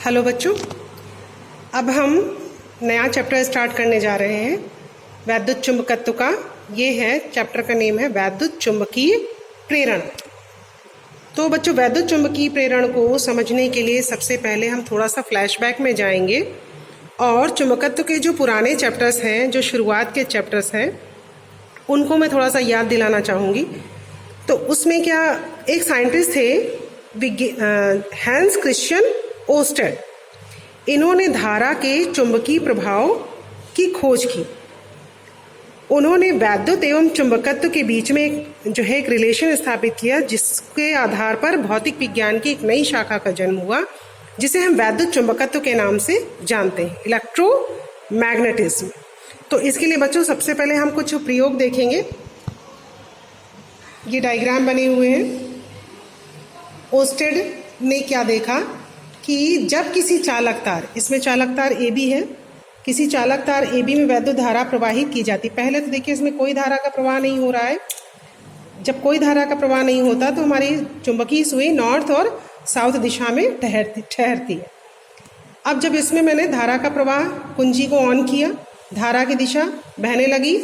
Hello बच्चों, अब हम नया चैप्टर स्टार्ट करने जा रहे हैं वैद्युत चुंबकत्व का। ये है चैप्टर का नेम है वैद्युत चुंबकीय प्रेरण। तो बच्चों, वैद्युत चुंबकीय प्रेरण को समझने के लिए सबसे पहले हम थोड़ा सा फ्लैशबैक में जाएंगे और चुंबकत्व के जो पुराने चैप्टर्स हैं, जो शुरुआत के चैप्टर्स हैं, उनको मैं थोड़ा सा याद दिलाना चाहूँगी। तो उसमें क्या, एक साइंटिस्ट थे हैंस क्रिश्चियन ओस्टेड। इन्होंने धारा के चुंबकीय प्रभाव की खोज की। उन्होंने वैद्युत एवं चुंबकत्व के बीच में एक रिलेशन स्थापित किया, जिसके आधार पर भौतिक विज्ञान की एक नई शाखा का जन्म हुआ, जिसे हम वैद्युत चुंबकत्व के नाम से जानते हैं, इलेक्ट्रोमैग्नेटिज्म। तो इसके लिए बच्चों सबसे पहले हम कुछ प्रयोग देखेंगे। ये डायग्राम बने हुए हैं। ओस्टेड ने क्या देखा कि जब किसी चालक तार, इसमें चालक तार ए बी है, किसी चालक तार ए बी में वैद्युत धारा प्रवाहित की जाती। पहले तो देखिए इसमें कोई धारा का प्रवाह नहीं हो रहा है। जब कोई धारा का प्रवाह नहीं होता तो हमारी चुंबकीय सुई नॉर्थ और साउथ दिशा में ठहरती है। अब जब इसमें मैंने धारा का प्रवाह कुंजी को ऑन किया, धारा की दिशा बहने लगी,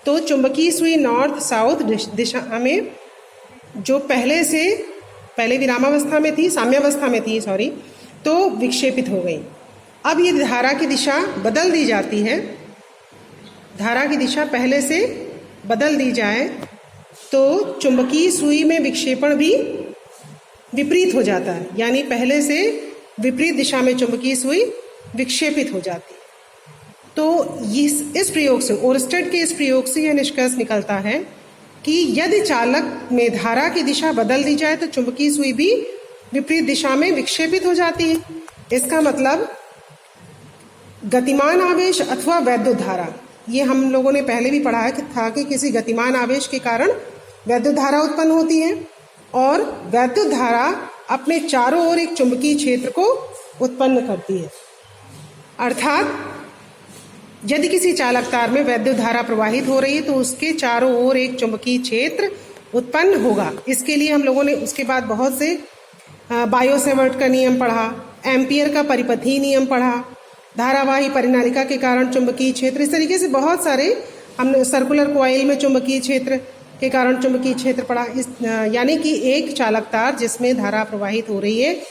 तो चुंबकीय सुई नॉर्थ साउथ दिशा में जो पहले विरामावस्था में थी, साम्यावस्था में थी, तो विक्षेपित हो गई। अब ये धारा की दिशा बदल दी जाती है। धारा की दिशा पहले से बदल दी जाए तो चुंबकीय सुई में विक्षेपण भी विपरीत हो जाता है, यानी पहले से विपरीत दिशा में चुंबकीय सुई विक्षेपित हो जाती है। तो इस प्रयोग से, ओरस्टेड के इस प्रयोग से यह निष्कर्ष निकलता है कि यदि चालक में धारा की दिशा बदल दी जाए तो चुंबकीय सुई भी विपरीत दिशा में विक्षेपित हो जाती है। इसका मतलब गतिमान आवेश अथवा वैद्युत धारा, ये हम लोगों ने पहले भी पढ़ा था कि किसी गतिमान आवेश के कारण वैद्युत धारा उत्पन्न होती है और वैद्युत धारा अपने चारों ओर एक चुंबकीय क्षेत्र को उत्पन्न करती है। अर्थात यदि किसी चालक तार में वैद्युत धारा प्रवाहित हो रही है तो उसके चारों ओर एक चुंबकीय क्षेत्र उत्पन्न होगा। इसके लिए हम लोगों ने उसके बाद बहुत से बायो-सेवर्ट का नियम पढ़ा, एम्पियर का परिपथीय नियम पढ़ा, धारावाही परिनालिका के कारण चुंबकीय क्षेत्र, इस तरीके से बहुत सारे हमने सर्कुलर कॉइल में चुंबकीय क्षेत्र के कारण चुंबकीय क्षेत्र पढ़ा। यानी कि एक चालक तार जिसमें धारा प्रवाहित हो रही है,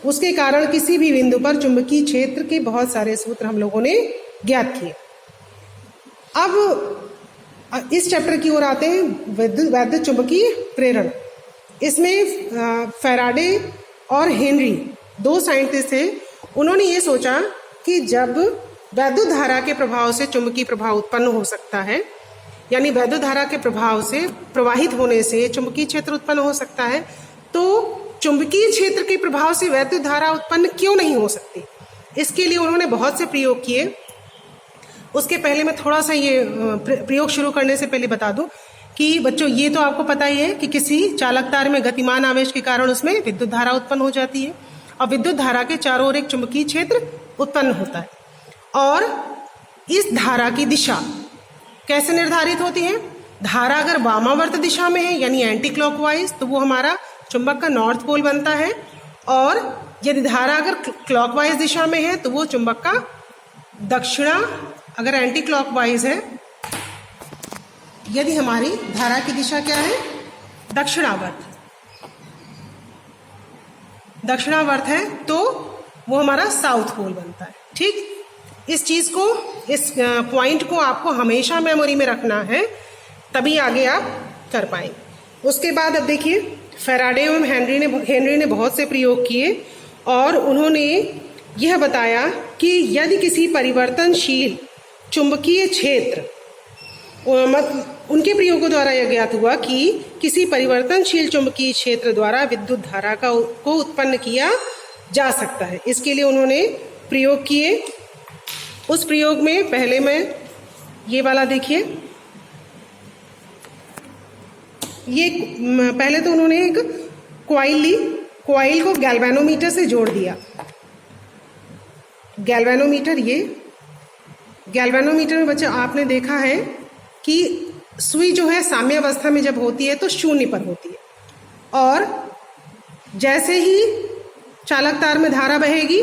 उसके कारण किसी भी बिंदु पर चुंबकीय क्षेत्र के बहुत सारे सूत्र हम लोगों ने ज्ञात किए। अब इस चैप्टर की ओर आते हैं, वैद्युत चुंबकीय प्रेरण। इसमें फैराडे और हेनरी, दो साइंटिस्ट थे। उन्होंने ये सोचा कि जब वैद्युत धारा के प्रभाव से चुंबकीय प्रभाव उत्पन्न हो सकता है, यानी वैद्युत धारा के प्रभाव से, प्रवाहित होने से चुंबकीय क्षेत्र उत्पन्न हो सकता है, तो चुंबकीय क्षेत्र के प्रभाव से वैद्युत धारा उत्पन्न क्यों नहीं हो सकती। इसके लिए उन्होंने बहुत से प्रयोग किए। उसके पहले मैं थोड़ा सा ये प्रयोग शुरू करने से पहले बता दूं कि बच्चों, ये तो आपको पता ही है कि किसी चालक तार में गतिमान आवेश के कारण उसमें विद्युत धारा उत्पन्न हो जाती है और विद्युत धारा के चारों ओर एक चुंबकीय क्षेत्र उत्पन्न होता है। और इस धारा की दिशा कैसे निर्धारित होती है? धारा अगर वामावर्त दिशा में है, यानी एंटी क्लॉकवाइज, तो वो हमारा चुंबक का नॉर्थ पोल बनता है, और यदि धारा अगर क्लॉकवाइज दिशा में है तो वो चुंबक का दक्षिणा, अगर एंटी क्लॉकवाइज है, यदि हमारी धारा की दिशा क्या है, दक्षिणावर्त है, तो वो हमारा साउथ पोल बनता है। ठीक, इस चीज को, इस पॉइंट को आपको हमेशा मेमोरी में रखना है, तभी आगे आप कर पाएंगे। उसके बाद अब देखिए, फैराडे एवं हेनरी ने बहुत से प्रयोग किए और उन्होंने यह बताया कि यदि किसी परिवर्तनशील चुंबकीय क्षेत्र, उनके प्रयोगों द्वारा यह ज्ञात हुआ कि किसी परिवर्तनशील चुंबकीय क्षेत्र द्वारा विद्युत धारा को उत्पन्न किया जा सकता है। इसके लिए उन्होंने प्रयोग किए। उस प्रयोग में पहले में ये वाला देखिए, ये पहले तो उन्होंने एक कॉइल ली, कॉइल को गैल्वेनोमीटर से जोड़ दिया। गैल्वेनोमीटर में बच्चे आपने देखा है कि सुई जो है साम्यावस्था में जब होती है तो शून्य पर होती है, और जैसे ही चालक तार में धारा बहेगी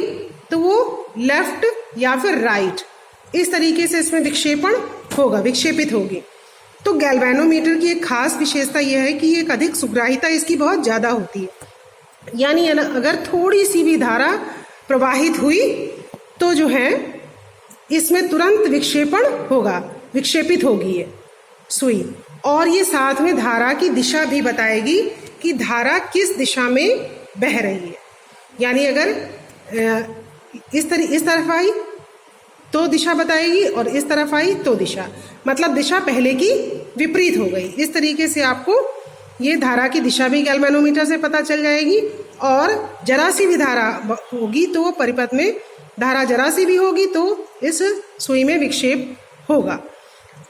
तो वो लेफ्ट या फिर राइट, इस तरीके से इसमें विक्षेपण होगा, विक्षेपित होगी। तो गैल्वेनोमीटर की एक खास विशेषता यह है कि एक अधिक सुग्राहिता इसकी बहुत ज़्यादा होती है। यानी अगर थोड़ी सी भी धारा प्रवाहित हुई तो जो है इसमें तुरंत विक्षेपण होगा, विक्षेपित होगी ये सुई। और ये साथ में धारा की दिशा भी बताएगी कि धारा किस दिशा में बह रही है। यानी अगर इस तरफ आई तो दिशा बताएगी और इस तरफ आई तो दिशा, मतलब दिशा पहले की विपरीत हो गई। इस तरीके से आपको ये धारा की दिशा भी गैल्वेनोमीटर से पता चल जाएगी। और जरा सी भी धारा होगी तो वो परिपथ में धारा जरा सी भी होगी तो इस सुई में विक्षेप होगा,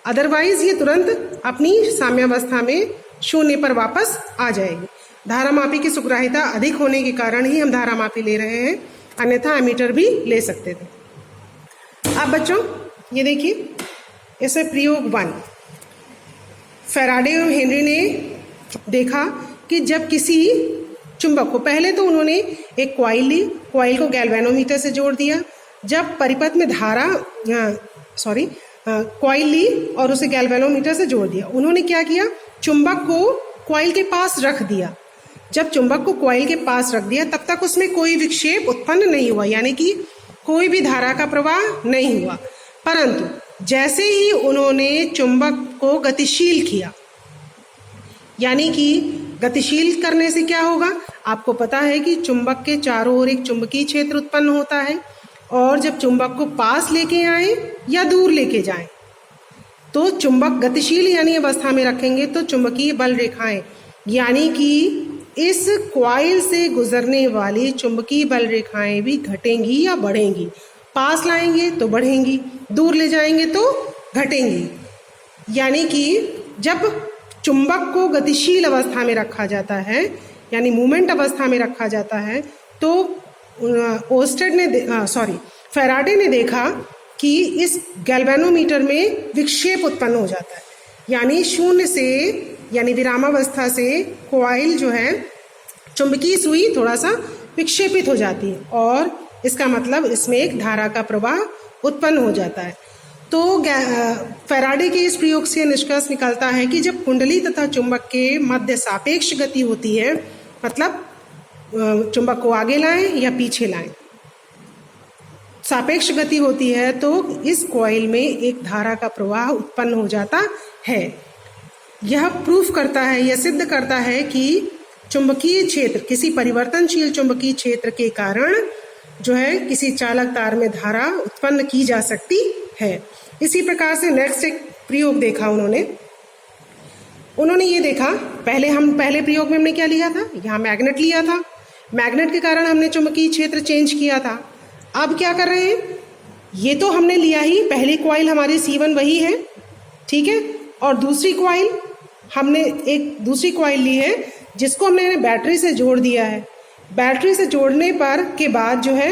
अदरवाइज ये तुरंत अपनी साम्यावस्था में शून्य पर वापस आ जाएगी। धारामापी की सुग्राहिता अधिक होने के कारण ही हम धारामापी ले रहे हैं, अन्यथा एमीटर भी ले सकते थे। अब बच्चों ये देखिए, इसमें प्रयोग 1, फैराडे और हेनरी ने देखा कि जब किसी चुंबक को, पहले तो उन्होंने एक कॉइल ली, कॉइल को गैल्वेनोमीटर से जोड़ दिया। जब परिपथ में धारा कॉइल ली और उसे गैल्वेनोमीटर से जोड़ दिया। उन्होंने क्या किया, चुंबक को कॉइल के पास रख दिया। जब चुंबक को कॉइल के पास रख दिया तब तक उसमें कोई विक्षेप उत्पन्न नहीं हुआ, यानी कि कोई भी धारा का प्रवाह नहीं हुआ। परंतु जैसे ही उन्होंने चुंबक को गतिशील किया, यानी कि गतिशील करने से क्या होगा, आपको पता है कि चुंबक के चारों ओर एक चुंबकीय क्षेत्र उत्पन्न होता है, और जब चुंबक को पास लेके आए या दूर लेके जाएं तो चुंबक गतिशील यानी अवस्था में रखेंगे तो चुंबकीय बल रेखाएं, यानी कि इस कॉइल से गुजरने वाली चुंबकीय बल रेखाएं भी घटेंगी या बढ़ेंगी। पास लाएंगे तो बढ़ेंगी, दूर ले जाएंगे तो घटेंगी। यानी कि जब चुंबक को गतिशील अवस्था में रखा जाता है, यानी मूवमेंट अवस्था में रखा जाता है, तो फैराडे ने देखा कि इस गैल्वेनोमीटर में विक्षेप उत्पन्न हो जाता है। यानी शून्य से, यानी विरामावस्था से कॉइल जो है, चुंबकीय सुई थोड़ा सा विक्षेपित हो जाती है और इसका मतलब इसमें एक धारा का प्रवाह उत्पन्न हो जाता है। तो फैराडे के इस प्रयोग से निष्कर्ष निकलता है कि जब कुंडली तथा चुंबक के मध्य सापेक्ष गति होती है, मतलब चुंबक को आगे लाएं या पीछे लाएं, सापेक्ष गति होती है तो इस कॉइल में एक धारा का प्रवाह उत्पन्न हो जाता है। यह प्रूफ करता है, यह सिद्ध करता है कि चुंबकीय क्षेत्र, किसी परिवर्तनशील चुंबकीय क्षेत्र के कारण जो है किसी चालक तार में धारा उत्पन्न की जा सकती है। इसी प्रकार से नेक्स्ट एक प्रयोग देखा उन्होंने ये देखा, पहले प्रयोग में हमने क्या लिया था, यहाँ मैग्नेट लिया था, मैग्नेट के कारण हमने चुंबकीय क्षेत्र चेंज किया था। अब क्या कर रहे हैं, ये तो हमने लिया ही, पहली कॉइल हमारी C1 वही है, ठीक है, और दूसरी कॉइल हमने एक दूसरी कॉइल ली है जिसको हमने बैटरी से जोड़ दिया है। बैटरी से जोड़ने पर के बाद जो है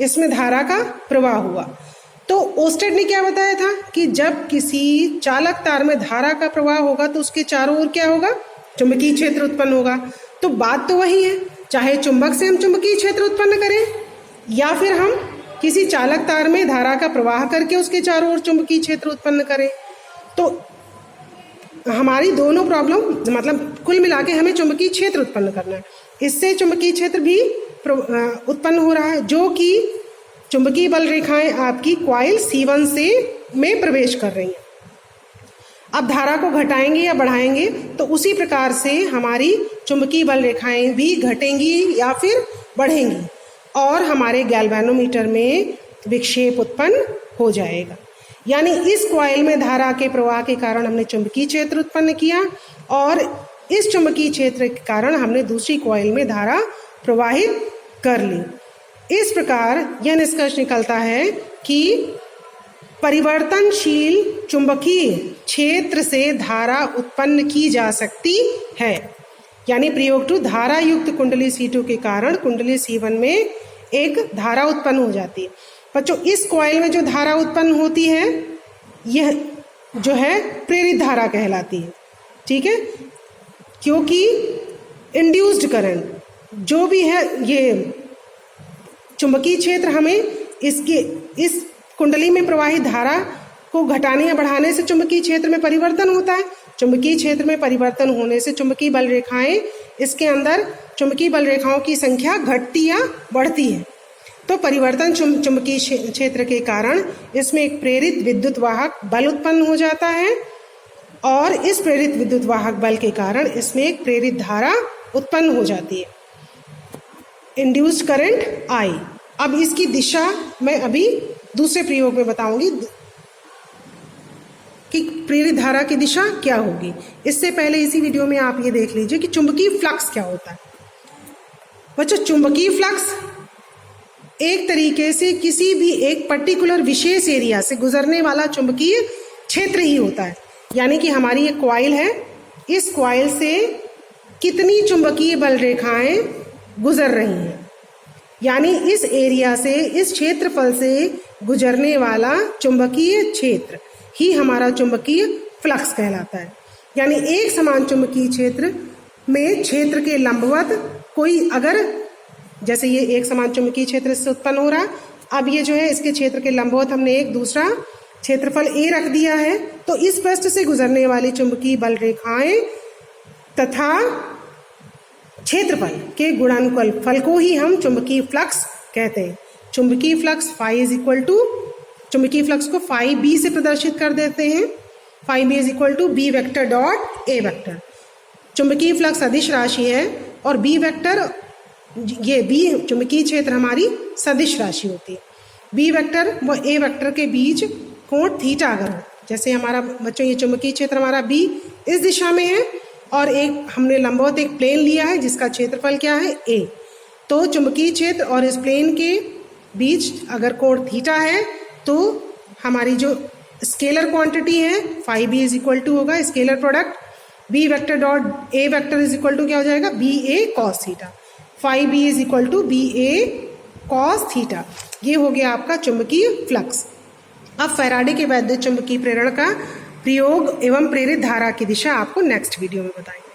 इसमें धारा का प्रवाह हुआ। तो ओस्टेड ने क्या बताया था कि जब किसी चालक तार में धारा का प्रवाह होगा तो उसके चारों ओर क्या होगा, चुंबकीय क्षेत्र उत्पन्न होगा। तो बात तो वही है, चाहे चुंबक से हम चुंबकीय क्षेत्र उत्पन्न करें या फिर हम किसी चालक तार में धारा का प्रवाह करके उसके चारों ओर चुंबकीय क्षेत्र उत्पन्न करें, तो हमारी दोनों प्रॉब्लम, मतलब कुल मिला के हमें चुंबकीय क्षेत्र उत्पन्न करना है। इससे चुंबकीय क्षेत्र भी उत्पन्न हो रहा है, जो कि चुंबकीय बल रेखाएं आपकी कॉइल C1 से में प्रवेश कर रही हैं। अब धारा को घटाएंगे या बढ़ाएंगे तो उसी प्रकार से हमारी चुंबकीय बल रेखाएं भी घटेंगी या फिर बढ़ेंगी और हमारे गैल्वेनोमीटर में विक्षेप उत्पन्न हो जाएगा। यानी इस कॉइल में धारा के प्रवाह के कारण हमने चुंबकीय क्षेत्र उत्पन्न किया और इस चुंबकीय क्षेत्र के कारण हमने दूसरी कॉइल में धारा प्रवाहित कर ली। इस प्रकार यह निष्कर्ष निकलता है कि परिवर्तनशील चुंबकीय क्षेत्र से धारा उत्पन्न की जा सकती है। यानी प्रयोग 2, धारा युक्त कुंडली C2 के कारण कुंडली C1 में एक धारा उत्पन्न हो जाती है। बच्चों, इस कॉइल में जो धारा उत्पन्न होती है यह जो है प्रेरित धारा कहलाती है, ठीक है, क्योंकि इंड्यूस्ड करंट जो भी है, ये चुंबकीय क्षेत्र हमें इस कुंडली में प्रवाहित धारा को घटाने या बढ़ाने से चुंबकीय क्षेत्र में परिवर्तन होता है। चुंबकीय क्षेत्र में परिवर्तन होने से चुंबकीय बल रेखाएं, इसके अंदर चुंबकीय बल रेखाओं की संख्या घटती या बढ़ती है। तो परिवर्तन चुंबकीय क्षेत्र के कारण इसमें एक प्रेरित विद्युत वाहक बल उत्पन्न हो जाता है और इस प्रेरित विद्युत वाहक बल के कारण इसमें एक प्रेरित धारा उत्पन्न हो जाती है, इंड्यूस्ड करंट आई। अब इसकी दिशा मैं अभी दूसरे प्रयोग में बताऊंगी कि प्रेरित धारा की दिशा क्या होगी। इससे पहले इसी वीडियो में आप ये देख लीजिए कि चुंबकीय फ्लक्स क्या होता है। बच्चों, चुंबकीय फ्लक्स एक तरीके से किसी भी एक पर्टिकुलर विशेष एरिया से गुजरने वाला चुंबकीय क्षेत्र ही होता है। यानी कि हमारी एक कॉइल है, इस कॉइल से कितनी चुंबकीय बल रेखाएं गुजर रही हैं, यानी इस एरिया से, इस क्षेत्रफल से गुजरने वाला चुंबकीय क्षेत्र ही हमारा चुंबकीय फ्लक्स कहलाता है। यानी एक समान चुंबकीय क्षेत्र में क्षेत्र के लंबवत कोई, अगर जैसे ये एक समान चुंबकीय क्षेत्र से उत्पन्न हो रहा, अब ये जो है इसके क्षेत्र के लंबवत हमने एक दूसरा क्षेत्रफल ए रख दिया है, तो इस पृष्ठ से गुजरने वाली चुंबकीय बल रेखाएं तथा क्षेत्रफल के गुणनफल फल को ही हम चुंबकीय फ्लक्स कहते हैं। चुंबकीय flux phi is equal to, चुंबकीय फ्लक्स को फाई बी से प्रदर्शित कर देते हैं। Phi B is equal to B vector dot A vector. चुंबकीय फ्लक्स अदिश राशि है और बी वेक्टर, ये बी चुंबकीय क्षेत्र हमारी सदिश राशि होती है। बी वेक्टर व ए वेक्टर के बीच कोण थीटा अगर हो, जैसे हमारा बच्चों ये चुंबकीय क्षेत्र हमारा बी इस दिशा में है और एक हमने लंबवत एक प्लेन लिया है जिसका क्षेत्रफल क्या है ए, तो चुंबकीय क्षेत्र और इस प्लेन के बीच अगर कोण थीटा है तो हमारी जो स्केलर क्वांटिटी है phi B is equal to होगा scalar product B vector dot A vector is equal to क्या हो जाएगा, B A cos theta. Phi B is equal to B A cos theta. ये हो गया आपका चुंबकीय फ्लक्स। अब फैराडे के वैद्युत चुंबकीय प्रेरण का प्रयोग एवं प्रेरित धारा की दिशा आपको नेक्स्ट वीडियो में बताएंगे।